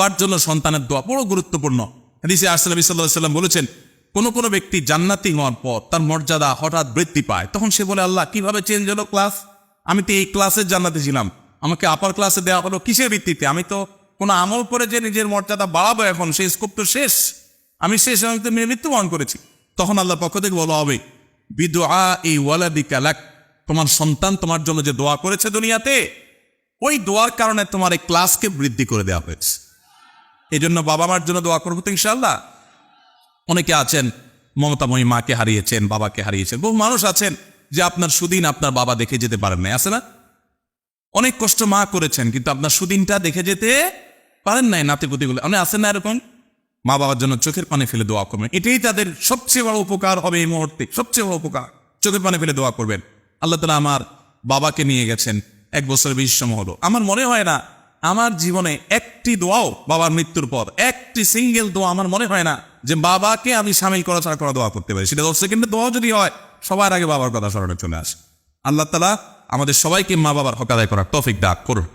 বাবার জন্য সন্তানের দোয়া বড় গুরুত্বপূর্ণ। হাদিসে আসছে নবী সাল্লাল্লাহু আলাইহি ওয়াসাল্লাম বলেছেন, কোন ব্যক্তি জান্নাতি হওয়ার পর তার মর্যাদা হঠাৎ বৃদ্ধি পায়, তখন সে বলে, আল্লাহ কিভাবে চেঞ্জ হলো ক্লাস? আমি তো এই ক্লাসের জান্নাতি ছিলাম, আমাকে আপার ক্লাসে দেওয়া হলো কিসের ভিত্তিতে? আমি তো কোনো আমল করে যে নিজের মর্যাদা বাড়াবো, এখন সেই স্কোপ তো শেষ, আমি শেষ, আমি তো মৃত্যুবরণ করেছি। তখন আল্লাহর পক্ষ থেকে বলা হবে, বিদুআ এই ওয়ালাদিকা লাক, তোমার সন্তান তোমার জন্য যে দোয়া করেছে দুনিয়াতে, ওই দোয়ার কারণে তোমার এই ক্লাসকে বৃদ্ধি করে দেওয়া হয়েছে। এই জন্য বাবা মার জন্য দোয়া করবো তো ইনশাআল্লাহ। অনেকে আছেন মমতাময়ী মাকে হারিয়েছেন, বাবাকে হারিয়েছেন, বহু মানুষ আছেন যে আপনার সুদিন আপনার বাবা দেখে যেতে পারেন নাই, আছে না? অনেক কষ্ট মা করেছেন, কিন্তু আপনার সুদিনটা দেখে যেতে পারেন নাই, নাতিপুতিগুলো অনেক আছেন না এরকম? মা বাবার জন্য চোখের পানি ফেলে দোয়া করবেন, এটাই তাদের সবচেয়ে বড় উপকার হবে এই মুহূর্তে, সবচেয়ে বড় উপকার। চোখের পানি ফেলে দোয়া করবেন, আল্লাহ তাআলা আমার বাবাকে নিয়ে গেছেন 1 বছর 20 সময় হলো, আমার মনে হয় না আমার জীবনে একটি দোয়াও বাবার মৃত্যুর পর, একটি সিঙ্গেল দোয়া আমার মনে হয় না যে বাবাকে আমি সামিল করা ছাড়া করা দোয়া করতে পারি। সেটা 10 সেকেন্ডের দোয়া যদি হয়, সবার আগে বাবার কথা স্মরণে চলে আসে। আল্লাহ তাআলা আমাদের সবাইকে মা বাবার হক আদায় করার তৌফিক দান করুন।